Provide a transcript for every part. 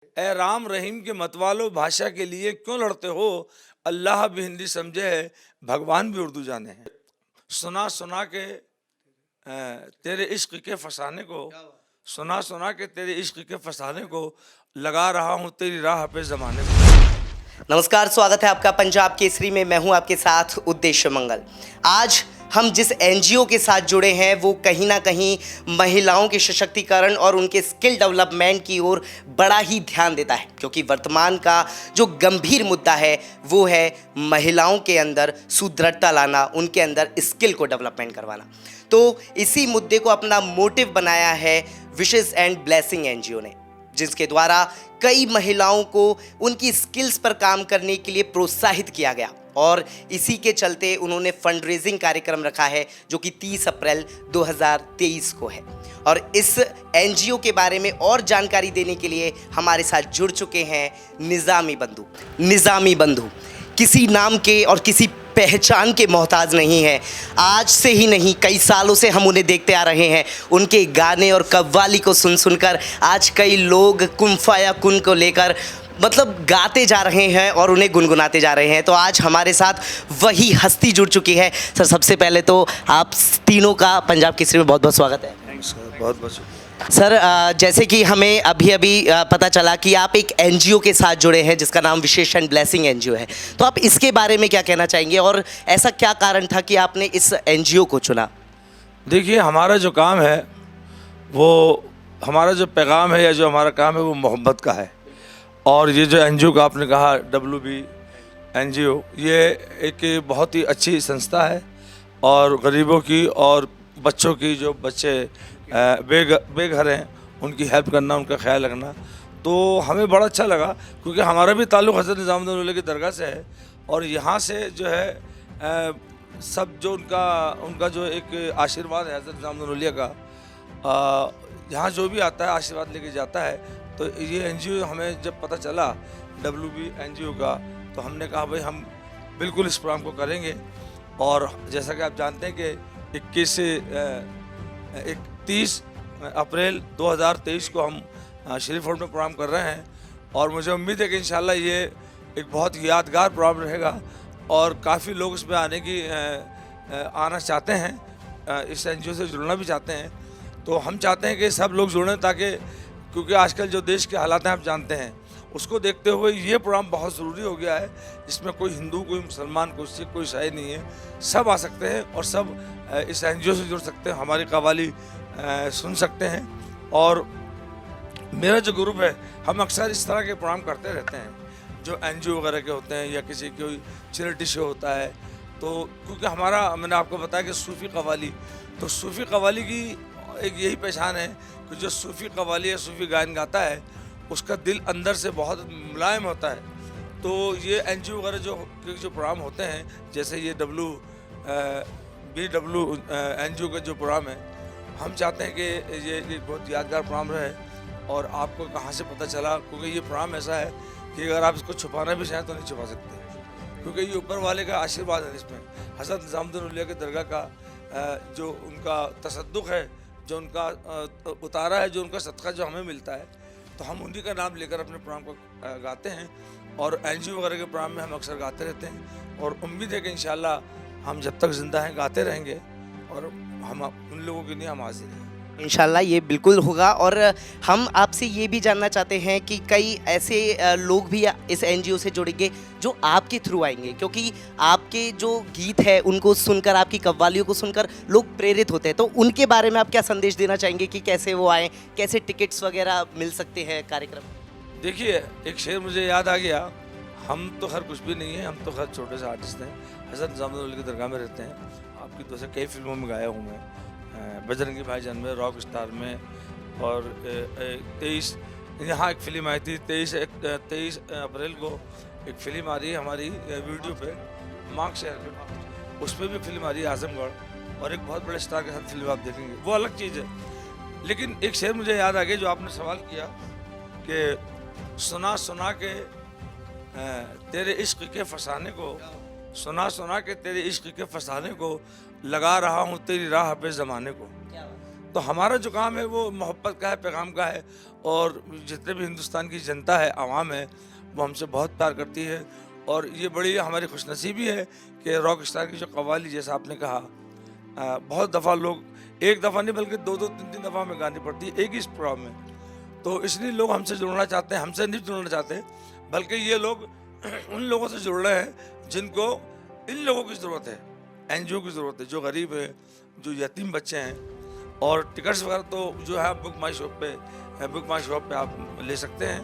ए राम रहीम के मतवालो भाषा के लिए क्यों लड़ते हो। अल्लाह भी हिंदी समझे है, भगवान भी उर्दू जाने हैं। सुना सुना के तेरे इश्क के फसाने को, सुना सुना के तेरे इश्क के फसाने को लगा रहा हूँ तेरी राह पे जमाने को। नमस्कार, स्वागत है आपका पंजाब केसरी में। मैं हूं आपके साथ उद्देश्य मंगल। आज हम जिस एनजीओ के साथ जुड़े हैं वो कहीं ना कहीं महिलाओं के सशक्तिकरण और उनके स्किल डेवलपमेंट की ओर बड़ा ही ध्यान देता है, क्योंकि वर्तमान का जो गंभीर मुद्दा है वो है महिलाओं के अंदर सुदृढ़ता लाना, उनके अंदर स्किल को डेवलपमेंट करवाना। तो इसी मुद्दे को अपना मोटिव बनाया है विशेस एंड ब्लेसिंग एनजीओ ने, जिसके द्वारा कई महिलाओं को उनकी स्किल्स पर काम करने के लिए प्रोत्साहित किया गया और इसी के चलते उन्होंने फंड रेजिंग कार्यक्रम रखा है जो कि 30 अप्रैल 2023 को है। और इस एनजीओ के बारे में और जानकारी देने के लिए हमारे साथ जुड़ चुके हैं निज़ामी बंधु। निज़ामी बंधु किसी नाम के और किसी पहचान के मोहताज नहीं है। आज से ही नहीं, कई सालों से हम उन्हें देखते आ रहे हैं। उनके गाने और कव्वाली को सुन सुनकर आज कई लोग कुन फाया कुन को लेकर गाते जा रहे हैं और उन्हें गुनगुनाते जा रहे हैं। तो आज हमारे साथ वही हस्ती जुड़ चुकी है। सर, सबसे पहले तो आप तीनों का पंजाब केसरी में बहुत बहुत स्वागत है। थैंक्स सर, बहुत बहुत सर, जैसे कि हमें अभी पता चला कि आप एक एनजीओ के साथ जुड़े हैं जिसका नाम विशेष एंड ब्लेसिंग एनजीओ है, तो आप इसके बारे में क्या कहना चाहेंगे और ऐसा क्या कारण था कि आपने इस एनजीओ को चुना? देखिए, हमारा जो काम है वो, हमारा जो पैगाम है या जो हमारा काम है वो मोहब्बत का है। और ये जो एनजीओ का आपने कहा WB एनजीओ, ये एक बहुत ही अच्छी संस्था है और गरीबों की और बच्चों की, जो बच्चे बेघर हैं, उनकी हेल्प करना, उनका ख्याल रखना। तो हमें बड़ा अच्छा लगा क्योंकि हमारा भी ताल्लुक़ हज़रत निज़ामुद्दीन औलिया की दरगाह से है और यहाँ से जो है सब जो उनका जो एक आशीर्वाद है हज़रत निज़ामुद्दीन औलिया का, यहाँ जो भी आता है आशीर्वाद लेके जाता है। तो ये एनजीओ हमें जब पता चला WB एनजीओ का, तो हमने कहा भाई हम बिल्कुल इस प्रोग्राम को करेंगे। और जैसा कि आप जानते हैं कि 30 अप्रैल 2023 को हम शरीफ रोड में प्रोग्राम कर रहे हैं और मुझे उम्मीद है कि इंशाल्लाह ये एक बहुत यादगार प्रोग्राम रहेगा और काफ़ी लोग इसमें आना चाहते हैं, इस एनजीओ से जुड़ना भी चाहते हैं। तो हम चाहते हैं कि सब लोग जुड़ें, ताकि क्योंकि आजकल जो देश के हालात हैं आप जानते हैं, उसको देखते हुए ये प्रोग्राम बहुत ज़रूरी हो गया है। इसमें कोई हिंदू, कोई मुसलमान, कोई सिख, कोई ईसाई नहीं है, सब आ सकते हैं और सब इस एनजीओ से जुड़ सकते हैं, हमारी कव्वाली सुन सकते हैं। और मेरा जो ग्रुप है, हम अक्सर इस तरह के प्रोग्राम करते रहते हैं जो एनजीओ वगैरह के होते हैं या किसी कोई चैरिटी शो होता है। तो क्योंकि हमारा, मैंने आपको बताया कि सूफ़ी कव्वाली, तो सूफ़ी कव्वाली की एक यही पहचान है कि जो सूफ़ी कव्वाली या सूफ़ी गायन गाता है उसका दिल अंदर से बहुत मुलायम होता है। तो ये एनजीओ वगैरह जो प्रोग्राम होते हैं, जैसे ये BW एनजीओ का जो प्रोग्राम है, हम चाहते हैं कि ये एक बहुत यादगार प्रोग्राम रहे। और आपको कहाँ से पता चला, क्योंकि ये प्रोग्राम ऐसा है कि अगर आप इसको छुपाना भी चाहें तो नहीं छुपा सकते, क्योंकि ये ऊपर वाले का आशीर्वाद है। इसमें हज़रत निज़ामुद्दीन औलिया की दरगाह का जो उनका तसद्दुक़ है, जो उनका उतारा है, जो उनका सदका जो हमें मिलता है, तो हम उन्हीं का नाम लेकर अपने प्रोग्राम को गाते हैं। और एनजीओ वगैरह के प्रोग्राम में हम अक्सर गाते रहते हैं और उम्मीद है कि इंशाल्लाह हम जब तक ज़िंदा हैं गाते रहेंगे और हम उन लोगों के लिए हम हाजिर हैं। इंशाल्लाह ये बिल्कुल होगा। और हम आपसे ये भी जानना चाहते हैं कि कई ऐसे लोग भी इस एनजीओ से जुड़ेंगे जो आपके थ्रू आएंगे, क्योंकि आपके जो गीत है उनको सुनकर, आपकी कव्वालियों को सुनकर लोग प्रेरित होते हैं। तो उनके बारे में आप क्या संदेश देना चाहेंगे कि कैसे वो आएँ, कैसे टिकट्स वगैरह मिल सकते हैं कार्यक्रम? देखिए, एक शेर मुझे याद आ गया, हम तो खैर कुछ भी नहीं है, हम तो खैर छोटे से आर्टिस्ट हैं, हज़रत निज़ामुद्दीन औलिया की दरगाह में रहते हैं। आपकी तो से कई फिल्मों में गाया हूँ मैं, बजरंगी भाईजान में, रॉक स्टार में। और 23 यहाँ एक फ़िल्म आई थी, 23 अप्रैल को एक फ़िल्म आ रही है हमारी वीडियो पे, मार्क शहर पे, उस पर भी फिल्म आ रही है आज़मगढ़, और एक बहुत बड़े स्टार के साथ फिल्म आप देखेंगे, वो अलग चीज़ है। लेकिन एक शेर मुझे याद आ गया जो आपने सवाल किया कि सुना सुना के तेरे इश्क के फसाने को, सुना सुना के तेरे इश्क के फसाने को लगा रहा हूँ तेरी राह पे ज़माने को। तो हमारा जो काम है वो मोहब्बत का है, पैगाम का है, और जितने भी हिंदुस्तान की जनता है, आवाम है, वो हमसे बहुत प्यार करती है। और ये बड़ी हमारी खुशनसीबी है कि रॉक स्टार की जो कव्वाली, जैसा आपने कहा, बहुत दफ़ा लोग, एक दफ़ा नहीं बल्कि 2-2, 3-3 दफ़ा में गानी पड़ती है एक ही इस प्रोग्राम में। तो इसलिए लोग हमसे जुड़ना चाहते हैं, हमसे नहीं जुड़ना चाहते, बल्कि ये लोग उन लोगों से जुड़ रहे हैं जिनको इन लोगों की ज़रूरत है, एनजीओ की ज़रूरत है, जो गरीब है, जो यतीम बच्चे हैं। और टिकट्स वगैरह तो जो है बुक माई शॉप पे आप ले सकते हैं,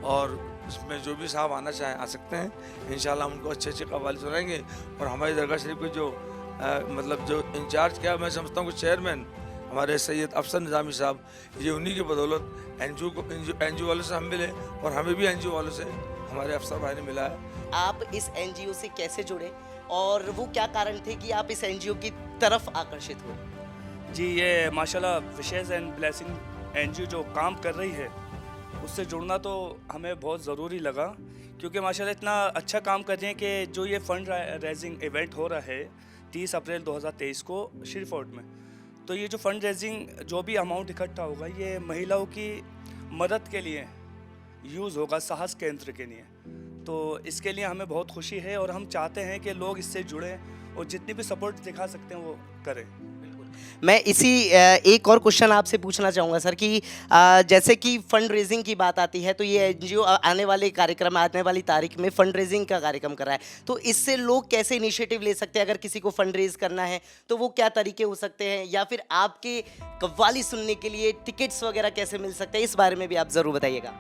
और इसमें जो भी साहब आना चाहें आ सकते हैं। इंशाल्लाह हम उनको अच्छे अच्छे कव्वाली सुनाएंगे। और हमारी दरगाह शरीफ के जो मतलब जो इंचार्ज, क्या मैं समझता हूँ कि चेयरमैन हमारे सैयद अफसर निज़ामी साहब, ये उन्हीं की बदौलत एनजीओ वालों से हम मिले, और हमें भी एनजीओ वालों से हमारे अफसर भाई ने मिला है। आप इस एनजीओ से कैसे जुड़े और वो क्या कारण थे कि आप इस एनजीओ की तरफ आकर्षित हुए? जी, ये माशाल्लाह विशेष एंड ब्लेसिंग एनजीओ जो काम कर रही है, उससे जुड़ना तो हमें बहुत ज़रूरी लगा, क्योंकि माशाल्लाह इतना अच्छा काम कर रहे हैं कि जो ये फंड रेजिंग इवेंट हो रहा है 30 अप्रैल 2023 को श्रीफोर्ट में, तो ये जो फंड रेजिंग जो भी अमाउंट इकट्ठा होगा, ये महिलाओं की मदद के लिए यूज़ होगा, साहस केंद्र के लिए। तो इसके लिए हमें बहुत खुशी है, और हम चाहते हैं कि लोग इससे जुड़ें और जितनी भी सपोर्ट दिखा सकते हैं वो करें। मैं इसी एक और क्वेश्चन आपसे पूछना चाहूँगा सर कि जैसे कि फंड रेजिंग की बात आती है, तो ये एनजीओ आने वाले कार्यक्रम, आने वाली तारीख में फंड रेजिंग का कार्यक्रम कर रहा है, तो इससे लोग कैसे इनिशिएटिव ले सकते हैं? अगर किसी को फंड रेज करना है तो वो क्या तरीके हो सकते हैं, या फिर आपके कव्वाली सुनने के लिए टिकट्स वगैरह कैसे मिल सकते हैं? इस बारे में भी आप ज़रूर बताइएगा।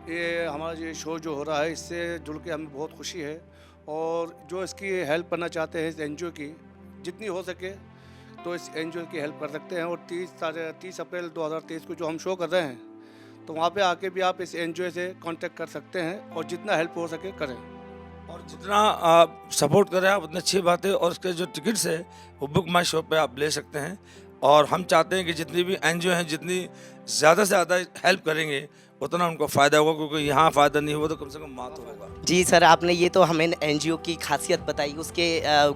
ये हमारा ये शो जो हो रहा है, इससे जुड़ के हमें बहुत खुशी है, और जो इसकी हेल्प करना चाहते हैं इस एनजीओ की, जितनी हो सके तो इस एनजीओ की हेल्प कर सकते हैं। और 30 अप्रैल 2023 को जो हम शो कर रहे हैं, तो वहाँ पे आके भी आप इस एनजीओ से कांटेक्ट कर सकते हैं, और जितना हेल्प हो सके करें। और जितना आप सपोर्ट करें आप, उतनी अच्छी बात है। और उसके जो टिकट्स है वो बुक माई शॉप पे आप ले सकते हैं। और हम चाहते हैं कि जितनी भी एनजीओ हैं, जितनी ज़्यादा से ज़्यादा हेल्प करेंगे, उतना उनको फ़ायदा होगा, क्योंकि यहाँ फ़ायदा नहीं हुआ तो कम से कम वहाँ तो होगा। जी सर, आपने ये तो हमें एनजीओ की खासियत बताई, उसके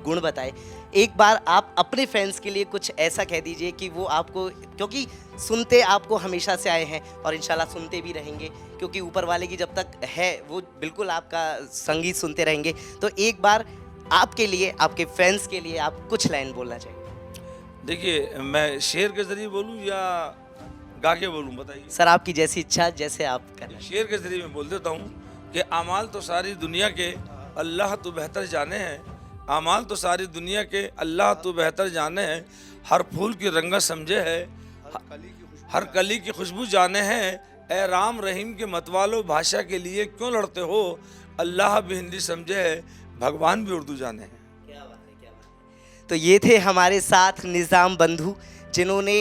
गुण बताए। एक बार आप अपने फैंस के लिए कुछ ऐसा कह दीजिए कि वो आपको, क्योंकि सुनते आपको हमेशा से आए हैं और इंशाल्लाह सुनते भी रहेंगे, क्योंकि ऊपर वाले की जब तक है वो बिल्कुल आपका संगीत सुनते रहेंगे। तो एक बार आपके लिए, आपके फैंस के लिए आप कुछ लाइन बोलना चाहिए। देखिए, मैं शेर के ज़रिए बोलूँ या गा के बोलूँ, बताइए। सर आपकी जैसी इच्छा, जैसे आप करें। शेर के ज़रिए मैं बोल देता हूँ कि आमाल तो सारी दुनिया के अल्लाह तो बेहतर जाने हैं, आमाल तो सारी दुनिया के अल्लाह तो बेहतर जाने हैं, हर फूल की रंगत समझे है, हर कली की खुशबू जाने हैं, ए राम रहीम के मतवालो भाषा के लिए क्यों लड़ते हो, अल्लाह भी हिंदी समझे है, भगवान भी उर्दू जाने हैं। क्या बात है, क्या बात है। तो ये थे हमारे साथ निज़ाम बंधु, जिन्होंने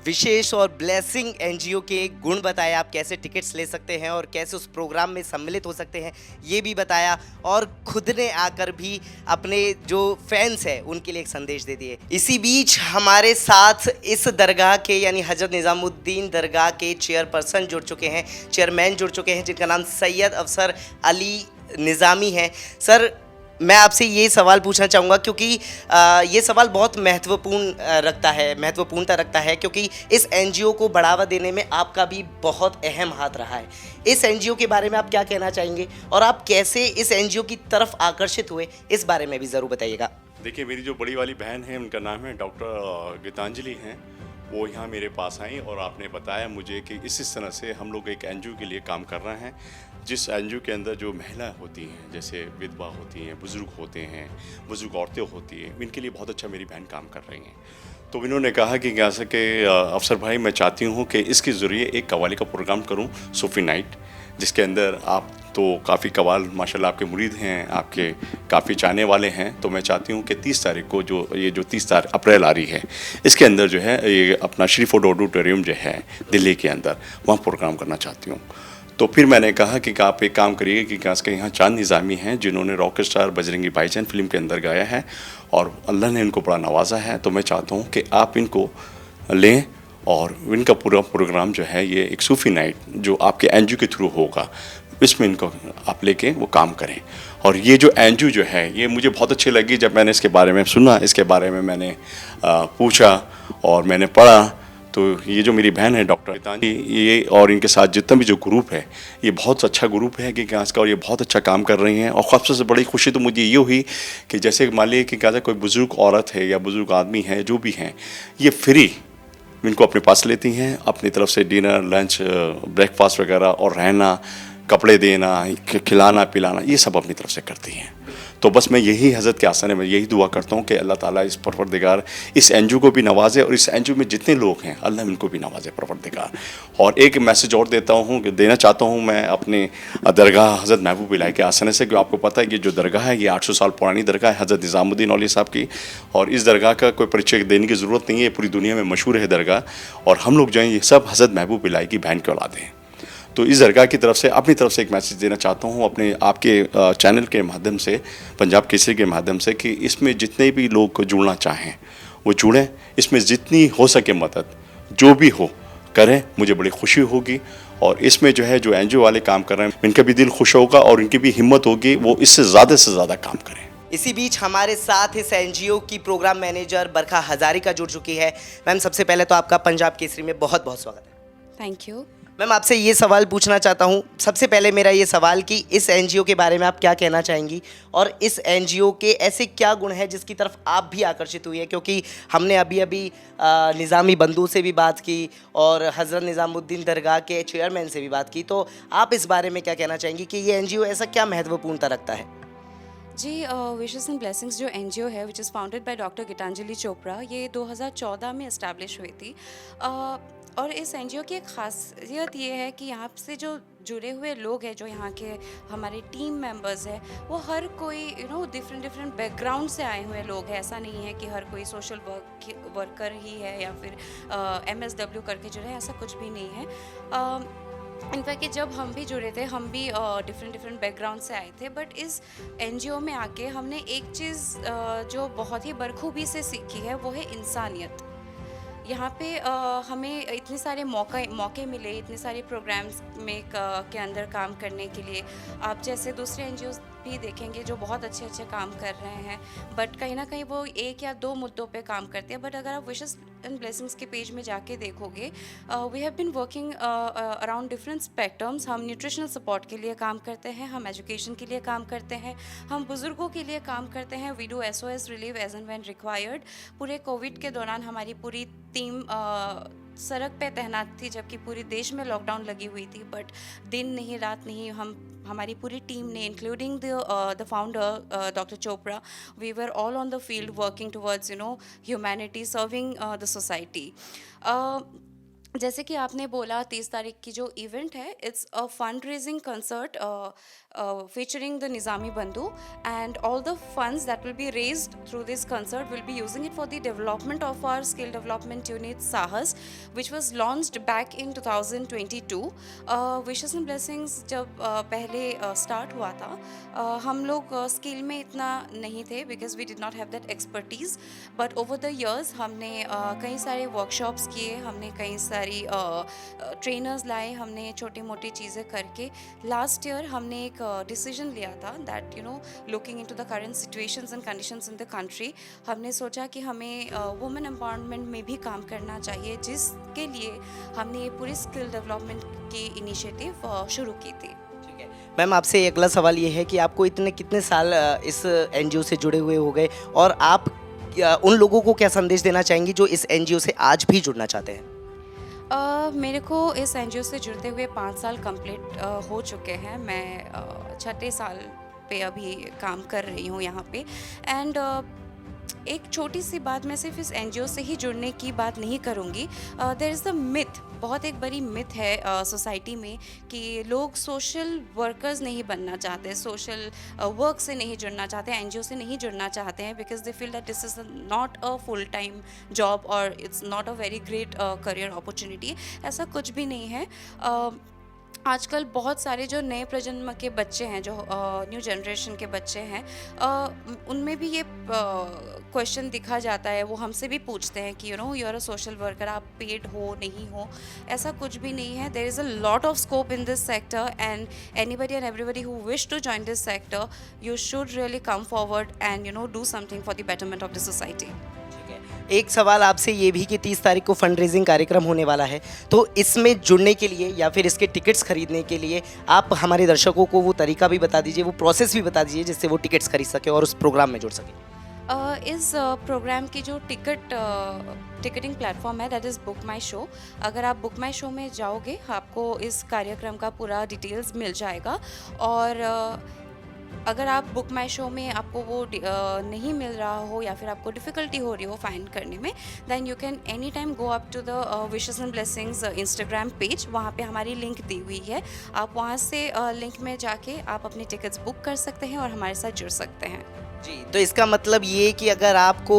विशेष और ब्लेसिंग एनजीओ के गुण बताए, आप कैसे टिकट्स ले सकते हैं और कैसे उस प्रोग्राम में सम्मिलित हो सकते हैं, ये भी बताया। और खुद ने आकर भी अपने जो फैंस हैं उनके लिए एक संदेश दे दिए। इसी बीच हमारे साथ इस दरगाह के, यानी हजरत निज़ामुद्दीन दरगाह के चेयरपर्सन जुड़ चुके हैं, चेयरमैन जुड़ चुके हैं, जिनका नाम सैयद अफसर अली निज़ामी है। सर, मैं आपसे ये सवाल पूछना चाहूँगा, क्योंकि ये सवाल बहुत महत्वपूर्णता रखता है, क्योंकि इस एनजीओ को बढ़ावा देने में आपका भी बहुत अहम हाथ रहा है। इस एनजीओ के बारे में आप क्या कहना चाहेंगे, और आप कैसे इस एनजीओ की तरफ आकर्षित हुए, इस बारे में भी ज़रूर बताइएगा। देखिए, मेरी जो बड़ी वाली बहन है, उनका नाम है डॉक्टर गीतांजलि हैं, वो यहाँ मेरे पास आई और आपने बताया मुझे कि इस तरह से हम लोग एक एनजीओ के लिए काम कर रहे हैं, जिस एनजीओ के अंदर जो महिला होती हैं, जैसे विधवा होती हैं, बुज़ुर्ग होते हैं, बुज़ुर्ग औरतें होती हैं, इनके लिए बहुत अच्छा मेरी बहन काम कर रही हैं। तो इन्होंने कहा कि जैसे कि अफसर भाई, मैं चाहती हूँ कि इसके ज़रिए एक कव्वाली का प्रोग्राम करूँ, सूफ़ी नाइट, जिसके अंदर आप तो काफ़ी कव्वाल माशाल्लाह आपके मुरीद हैं, आपके काफ़ी चाहने वाले हैं। तो मैं चाहती हूँ कि 30 तारीख को जो 30 अप्रैल आ रही है, इसके अंदर जो है ये अपना श्रीफोर्ट ऑडिटोरियम जो है दिल्ली के अंदर, वहाँ प्रोग्राम करना चाहती हूँ। तो फिर मैंने कहा कि आप एक काम करिए कि के यहाँ चांद निज़ामी हैं, जिन्होंने रॉक स्टार बजरंगी भाईजान फिल्म के अंदर गाया है और अल्लाह ने इनको बड़ा नवाजा है। तो मैं चाहता हूँ कि आप इनको लें और इनका पूरा प्रोग्राम जो है, ये एक सूफ़ी नाइट जो आपके एनजीओ के थ्रू होगा, इसमें इनको आप लेके वो काम करें। और ये जो एनजीओ जो है, ये मुझे बहुत अच्छी लगी। जब मैंने इसके बारे में सुना, इसके बारे में मैंने पूछा और मैंने पढ़ा, तो ये जो मेरी बहन है डॉक्टर गीतांजलि, ये और इनके साथ जितना भी जो ग्रुप है, ये बहुत अच्छा ग्रुप है कि आज का, और ये बहुत अच्छा काम कर रही हैं। और सबसे बड़ी खुशी तो मुझे ये हुई कि जैसे मान लीजिए कि क्या कोई बुज़ुर्ग औरत है या बुज़ुर्ग आदमी है, जो भी हैं, ये फ्री इनको अपने पास लेती हैं, अपनी तरफ से डिनर, लंच, ब्रेकफास्ट वगैरह, और रहना, कपड़े देना, खिलाना पिलाना, ये सब अपनी तरफ से करती हैं। तो बस मैं यही हज़रत के आसन में यही दुआ करता हूँ कि अल्लाह ताला इस परवरदिगार इस एनजीओ को भी नवाजे, और इस एनजीओ में जितने लोग हैं अल्लाह इनको भी नवाजे परवरदिगार। और एक मैसेज और देना चाहता हूँ मैं अपने दरगाह हज़रत महबूब इलाही के आसने से, क्योंकि आपको पता है कि जो दरगाह है ये 800 साल पुरानी दरगाह है हज़रत निज़ामुद्दीन औलिया साहब की, और इस दरगाह का कोई परिचय देने की ज़रूरत नहीं है, पूरी दुनिया में मशहूर है दरगाह। और हम लोग जो हैं ये सब हज़रत महबूब इलाही की बहन के औलादे हैं। तो इस दरगाह की तरफ से अपनी तरफ से एक मैसेज देना चाहता हूँ अपने आपके चैनल के माध्यम से, पंजाब केसरी के माध्यम से, कि इसमें जितने भी लोग जुड़ना चाहें वो जुड़ें, इसमें जितनी हो सके मदद जो भी हो करें, मुझे बड़ी खुशी होगी। और इसमें जो है जो एनजीओ वाले काम कर रहे हैं, इनका भी दिल खुश होगा और इनकी भी हिम्मत होगी, वो इससे ज़्यादा काम करें। इसी बीच हमारे साथ इस एनजीओ की प्रोग्राम मैनेजर बरखा हजारिका जुड़ चुकी है। मैम, सबसे पहले तो आपका पंजाब केसरी में बहुत बहुत स्वागत है। Thank you. मैम, आपसे ये सवाल पूछना चाहता हूँ, सबसे पहले मेरा ये सवाल कि इस एनजीओ के बारे में आप क्या कहना चाहेंगी, और इस एनजीओ के ऐसे क्या गुण हैं जिसकी तरफ आप भी आकर्षित हुई है? क्योंकि हमने अभी निज़ामी बंधु से भी बात की और हज़रत निज़ामुद्दीन दरगाह के चेयरमैन से भी बात की, तो आप इस बारे में क्या कहना चाहेंगी कि ये एनजीओ ऐसा क्या महत्वपूर्णता रखता है? जी, विशेस एंड ब्लेसिंग्स जो एनजीओ है which is founded by doctor Geetanjali Chopra, ये 2014 में इस्टेब्लिश हुई थी। और इस एनजीओ की एक खासियत ये है कि यहाँ से जो जुड़े हुए लोग हैं, जो यहाँ के हमारे टीम मेंबर्स हैं, वो हर कोई डिफरेंट बैकग्राउंड से आए हुए लोग हैं। ऐसा नहीं है कि हर कोई सोशल वर्कर ही है या फिर MSW करके जुड़े हैं, ऐसा कुछ भी नहीं है। इनफैक्ट कि जब हम भी जुड़े थे, हम भी डिफरेंट बैकग्राउंड से आए थे, बट इस एनजीओ में आके हमने एक चीज़ जो बहुत ही बखूबी से सीखी है, वो है इंसानियत। यहाँ पे हमें इतने सारे मौके मिले, इतने सारे प्रोग्राम्स में के अंदर काम करने के लिए। आप जैसे दूसरे एनजीओ भी देखेंगे जो बहुत अच्छे काम कर रहे हैं, बट कहीं ना कहीं वो 1 या 2 मुद्दों पे काम करते हैं। बट अगर आप विशेस एंड ब्लेसिंग्स के पेज में जाके देखोगे, we have been working around different spectrums. हम न्यूट्रिशनल सपोर्ट के लिए काम करते हैं, हम एजुकेशन के लिए काम करते हैं, हम बुज़ुर्गों के लिए काम करते हैं। We do SOS relieve as and when required. पूरे कोविड के दौरान हमारी पूरी टीम सड़क पे तैनात थी, जबकि पूरे देश में लॉकडाउन लगी हुई थी, बट दिन नहीं रात नहीं हमारी पूरी टीम ने, including the founder doctor Chopra, we were all on the field working towards humanity, serving the society. जैसे कि आपने बोला 30 तारीख की जो इवेंट है, it's a fund raising concert featuring the Nizami Bandhu, and all the funds that will be raised through this concert will be using it for the development of our skill development unit Sahas, which was launched back in 2022. Wishes and blessings जब पहले start हुआ था, हम लोग skill में इतना नहीं थे because we did not have that expertise, but over the years हमने कई सारे workshops किए, हमने कई सारी ट्रेनर्स लाए, हमने छोटी मोटी चीज़ें करके लास्ट ईयर हमने एक डिसीजन लिया था that looking into the current situations and conditions in the country, हमने सोचा कि हमें वुमेन एम्पावरमेंट में भी काम करना चाहिए, जिसके लिए हमने ये पूरी स्किल डेवलपमेंट की इनिशिएटिव शुरू की थी। मैम, आपसे अगला सवाल ये है कि आपको कितने साल इस एनजीओ से जुड़े हुए हो गए, और आप उन लोगों को क्या संदेश देना चाहेंगी जो इस एनजीओ से आज भी जुड़ना चाहते हैं? मेरे को इस एनजीओ से जुड़ते हुए 5 साल कंप्लीट हो चुके हैं। मैं 6ठे साल पे अभी काम कर रही हूँ यहाँ पे। एंड एक छोटी सी बात, मैं सिर्फ इस एनजीओ से ही जुड़ने की बात नहीं करूँगी। देयर इज़ द मिथ, बहुत एक बड़ी मिथ है सोसाइटी में कि लोग सोशल वर्कर्स नहीं बनना चाहते, सोशल वर्क से नहीं जुड़ना चाहते, एनजीओ से नहीं जुड़ना चाहते हैं, because they feel that this is not a full time job और it's not a very great career opportunity. ऐसा कुछ भी नहीं है। आजकल बहुत सारे जो नए प्रजन्म के बच्चे हैं, जो न्यू जनरेशन के बच्चे हैं, उनमें भी ये क्वेश्चन दिखा जाता है। वो हमसे भी पूछते हैं कि you are a social worker, आप पेड हो नहीं हो। ऐसा कुछ भी नहीं है। There is a lot of scope in this sector, and anybody and everybody who wish to join this sector, you should really come forward and do something for the betterment of the society. एक सवाल आपसे ये भी कि 30 तारीख को fund raising कार्यक्रम होने वाला है, तो इसमें जुड़ने के लिए या फिर इसके टिकट्स खरीदने के लिए आप हमारे दर्शकों को वो तरीका भी बता दीजिए, वो प्रोसेस भी बता दीजिए, जिससे वो टिकट्स खरीद सके और उस प्रोग्राम में जुड़ सके। इस प्रोग्राम की जो टिकटिंग प्लेटफॉर्म है that is book my show. अगर आप बुक माई शो में जाओगे आपको इस कार्यक्रम का पूरा डिटेल्स मिल जाएगा। और अगर आप बुक माई शो में आपको वो नहीं मिल रहा हो या फिर आपको डिफ़िकल्टी हो रही हो फाइंड करने में, then you can any time go up to the wishes and blessings Instagram page. वहाँ पे हमारी लिंक दी हुई है, आप वहाँ से लिंक में जाके आप अपनी टिकट्स बुक कर सकते हैं और हमारे साथ जुड़ सकते हैं। जी, तो इसका मतलब ये कि अगर आपको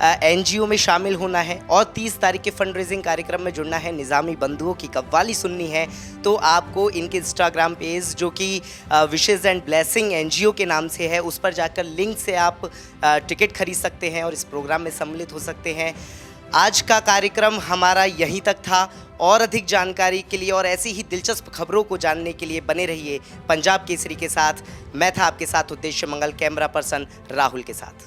एनजीओ में शामिल होना है और 30 तारीख के फंड रेजिंग कार्यक्रम में जुड़ना है, निज़ामी बंधुओं की कव्वाली सुननी है, तो आपको इनके इंस्टाग्राम पेज जो कि विशेस एंड ब्लेसिंग एनजीओ के नाम से है, उस पर जाकर लिंक से आप टिकट खरीद सकते हैं और इस प्रोग्राम में सम्मिलित हो सकते हैं। आज का कार्यक्रम हमारा यहीं तक था। और अधिक जानकारी के लिए और ऐसी ही दिलचस्प खबरों को जानने के लिए बने रहिए पंजाब केसरी के साथ। मैं था आपके साथ उद्देश्य मंगल, कैमरा पर्सन राहुल के साथ।